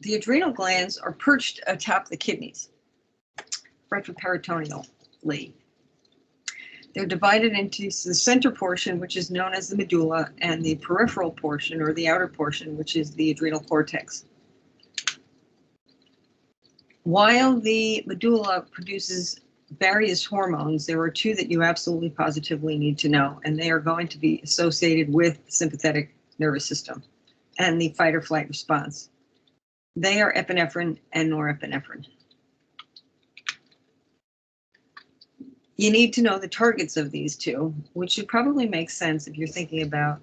The adrenal glands are perched atop the kidneys, retroperitoneally. They're divided into the center portion, which is known as the medulla, and the peripheral portion, or the outer portion, which is the adrenal cortex. While the medulla produces various hormones, there are two that you absolutely positively need to know, and they are going to be associated with the sympathetic nervous system and the fight or flight response. They are epinephrine and norepinephrine. You need to know the targets of these two, which should probably make sense if you're thinking about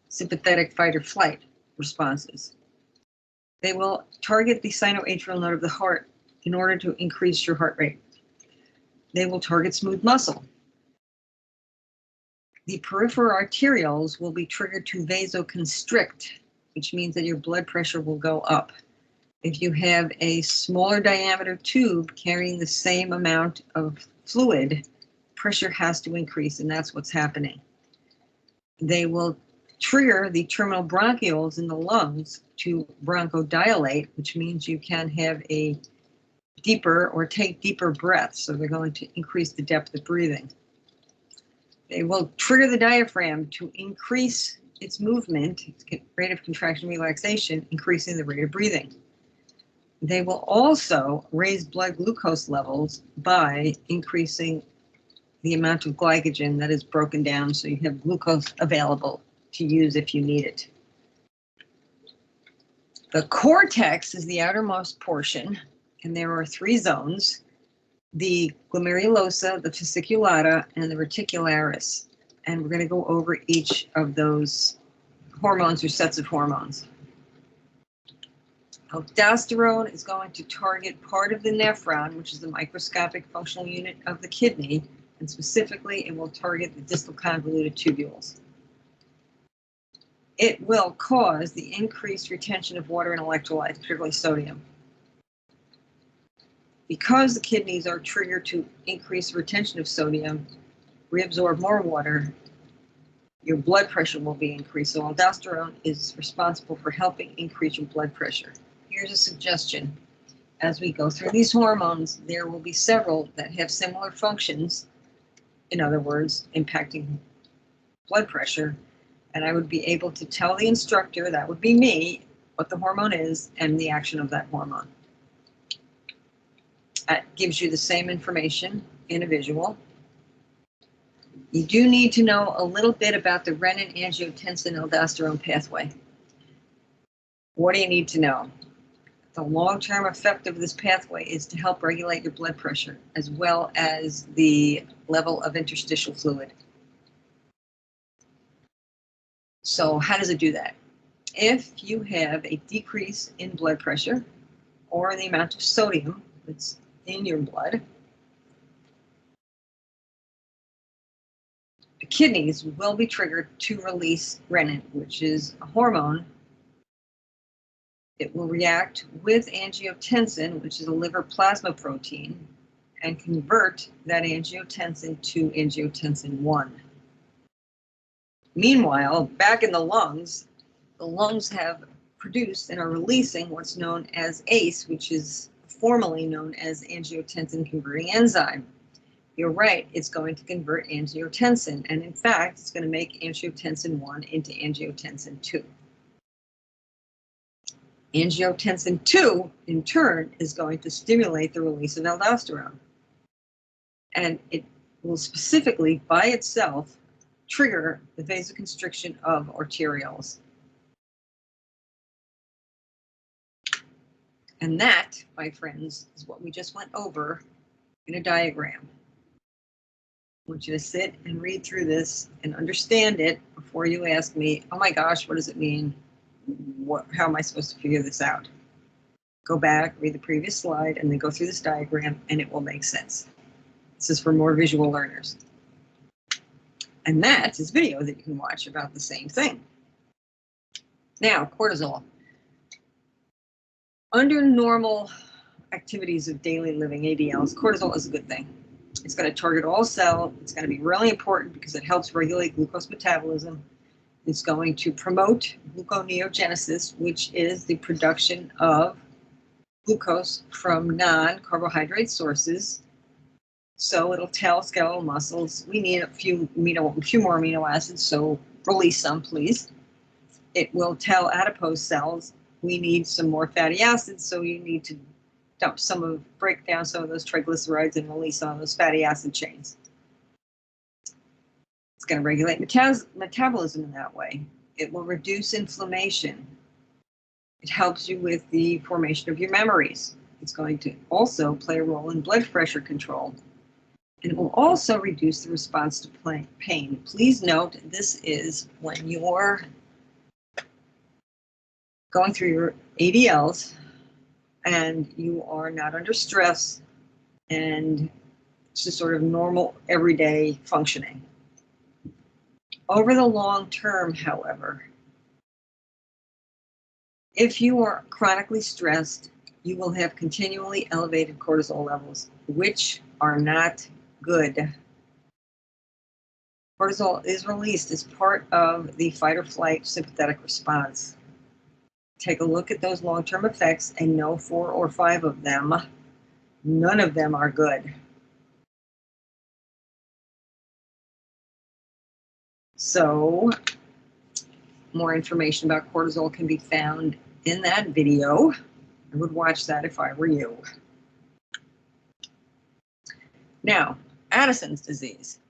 sympathetic fight or flight responses. They will target the sinoatrial node of the heart in order to increase your heart rate. They will target smooth muscle. The peripheral arterioles will be triggered to vasoconstrict, which means that your blood pressure will go up. If you have a smaller diameter tube carrying the same amount of fluid, pressure has to increase, and that's what's happening. They will trigger the terminal bronchioles in the lungs to bronchodilate, which means you can have a deeper or take deeper breaths, so they're going to increase the depth of breathing. They will trigger the diaphragm to increase its movement, its rate of contraction relaxation, increasing the rate of breathing. They will also raise blood glucose levels by increasing the amount of glycogen that is broken down, so you have glucose available to use if you need it. The cortex is the outermost portion, and there are three zones: the glomerulosa, the fasciculata, and the reticularis. And we're going to go over each of those hormones or sets of hormones. Aldosterone is going to target part of the nephron, which is the microscopic functional unit of the kidney, and specifically it will target the distal convoluted tubules. It will cause the increased retention of water and electrolytes, particularly sodium. Because the kidneys are triggered to increase retention of sodium, reabsorb more water, your blood pressure will be increased. So aldosterone is responsible for helping increase your blood pressure. Here's a suggestion. As we go through these hormones, there will be several that have similar functions, in other words, impacting blood pressure, and I would be able to tell the instructor, that would be me, what the hormone is and the action of that hormone. That gives you the same information in a visual. You do need to know a little bit about the renin-angiotensin-aldosterone pathway. What do you need to know? The long-term effect of this pathway is to help regulate your blood pressure as well as the level of interstitial fluid. So how does it do that? If you have a decrease in blood pressure or the amount of sodium that's in your blood, the kidneys will be triggered to release renin, which is a hormone. It will react with angiotensin, which is a liver plasma protein, and convert that angiotensin to angiotensin 1. Meanwhile, back in the lungs have produced and are releasing what's known as ACE, which is formerly known as angiotensin converting enzyme. You're right, it's going to convert angiotensin, and in fact, it's going to make angiotensin 1 into angiotensin 2. Angiotensin 2, in turn, is going to stimulate the release of aldosterone. And it will specifically, by itself, trigger the vasoconstriction of arterioles. And that, my friends, is what we just went over in a diagram. I want you to sit and read through this and understand it before you ask me, oh my gosh, what does it mean? How am I supposed to figure this out? Go back, read the previous slide, and then go through this diagram, and it will make sense. This is for more visual learners. And that is video that you can watch about the same thing. Now, cortisol. Under normal activities of daily living, ADLs, cortisol is a good thing. It's going to target all cell. It's going to be really important because it helps regulate glucose metabolism. It's going to promote gluconeogenesis, which is the production of glucose from non-carbohydrate sources. So it'll tell skeletal muscles, we need a few more amino acids, so release some, please. It will tell adipose cells, we need some more fatty acids, so you need to break down some of those triglycerides and release some of those fatty acid chains. It's going to regulate metabolism in that way. It will reduce inflammation. It helps you with the formation of your memories. It's going to also play a role in blood pressure control. And it will also reduce the response to pain. Please note, this is when you're going through your ADLs and you are not under stress and it's just sort of normal everyday functioning. Over the long term, however, if you are chronically stressed, you will have continually elevated cortisol levels, which are not good. Cortisol is released as part of the fight or flight sympathetic response. Take a look at those long-term effects and know 4 or 5 of them. None of them are good. So, more information about cortisol can be found in that video. I would watch that if I were you. Now, Addison's disease.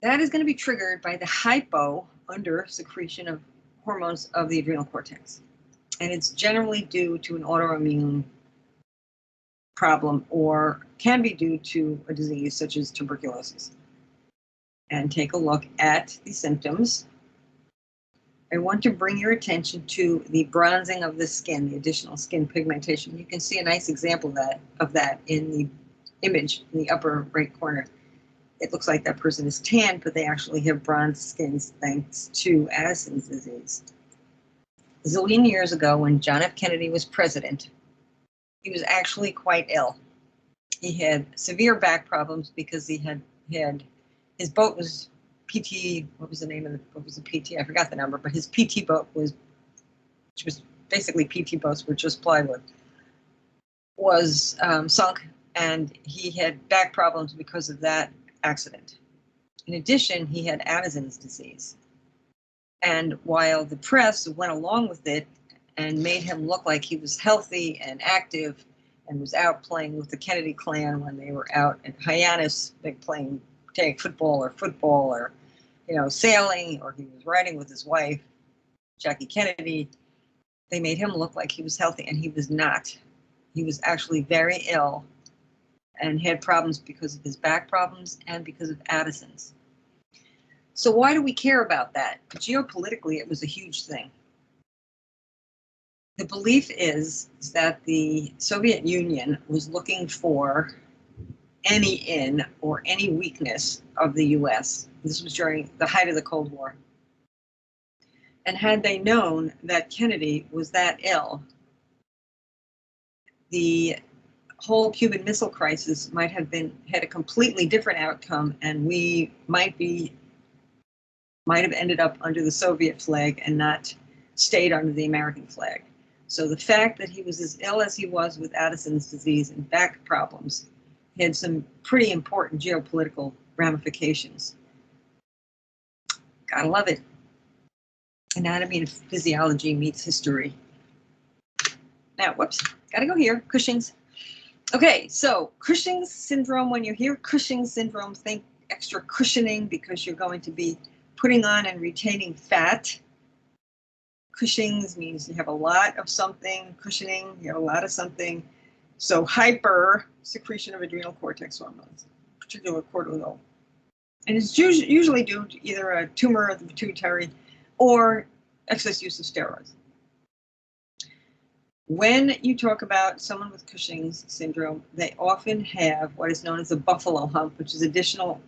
That is going to be triggered by the under secretion of hormones of the adrenal cortex. And it's generally due to an autoimmune problem or can be due to a disease such as tuberculosis. And take a look at the symptoms. I want to bring your attention to the bronzing of the skin, the additional skin pigmentation. You can see a nice example of that in the image in the upper right corner. It looks like that person is tan, but they actually have bronzed skins thanks to Addison's disease. A zillion years ago, when John F. Kennedy was president, he was actually quite ill. He had severe back problems because he had his boat was PT, what was the name of what was the PT? I forgot the number, but his PT boat which was basically PT boats were just plywood, was sunk, and he had back problems because of that accident. In addition, he had Addisons disease. And while the press went along with it and made him look like he was healthy and active and was out playing with the Kennedy clan when they were out at Hyannis, playing tag football or sailing, or he was riding with his wife, Jackie Kennedy, they made him look like he was healthy, and he was not. He was actually very ill and had problems because of his back problems and because of Addison's. So why do we care about that? Geopolitically, it was a huge thing. The belief is that the Soviet Union was looking for any in or any weakness of the US. This was during the height of the Cold War. And had they known that Kennedy was that ill, the whole Cuban Missile Crisis might have had a completely different outcome, and we might have ended up under the Soviet flag and not stayed under the American flag. So the fact that he was as ill as he was with Addison's disease and back problems had some pretty important geopolitical ramifications. Gotta love it. Anatomy and physiology meets history. Now, whoops, gotta go here. Cushing's. Okay, so Cushing's syndrome, when you hear Cushing's syndrome, think extra cushioning because you're going to be putting on and retaining fat. Cushing's means you have a lot of something. Cushioning, you have a lot of something. So hyper secretion of adrenal cortex hormones, particularly cortisol. And it's usually due to either a tumor of the pituitary or excess use of steroids. When you talk about someone with Cushing's syndrome, they often have what is known as a buffalo hump, which is additional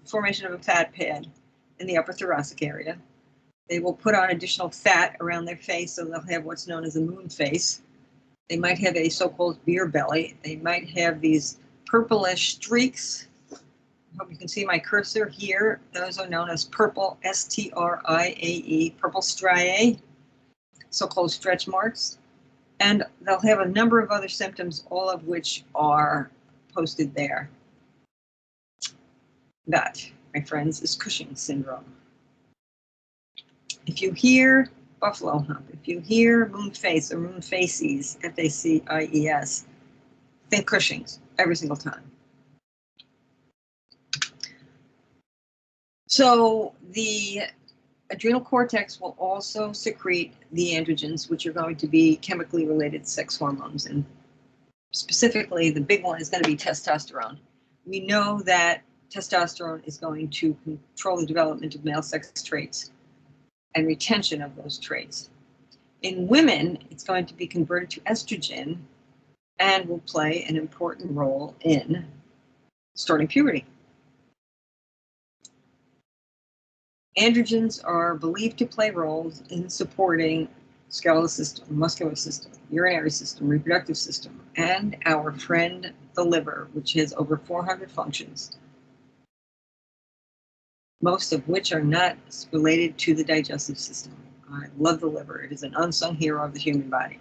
formation of a fat pad in the upper thoracic area. They will put on additional fat around their face, so they'll have what's known as a moon face. They might have a so-called beer belly. They might have these purplish streaks hope you can see my cursor here. Those are known as purple, S-T-R-I-A-E, purple striae, so-called stretch marks. And they'll have a number of other symptoms, all of which are posted there. That, my friends, is Cushing's syndrome. If you hear buffalo hump, if you hear moon face or moon facies, F-A-C-I-E-S, think Cushing's every single time. So the adrenal cortex will also secrete the androgens, which are going to be chemically related sex hormones. And specifically, the big one is going to be testosterone. We know that testosterone is going to control the development of male sex traits and retention of those traits. In women, it's going to be converted to estrogen and will play an important role in starting puberty. Androgens are believed to play roles in supporting skeletal system, muscular system, urinary system, reproductive system, and our friend, the liver, which has over 400 functions, most of which are not related to the digestive system. I love the liver. It is an unsung hero of the human body.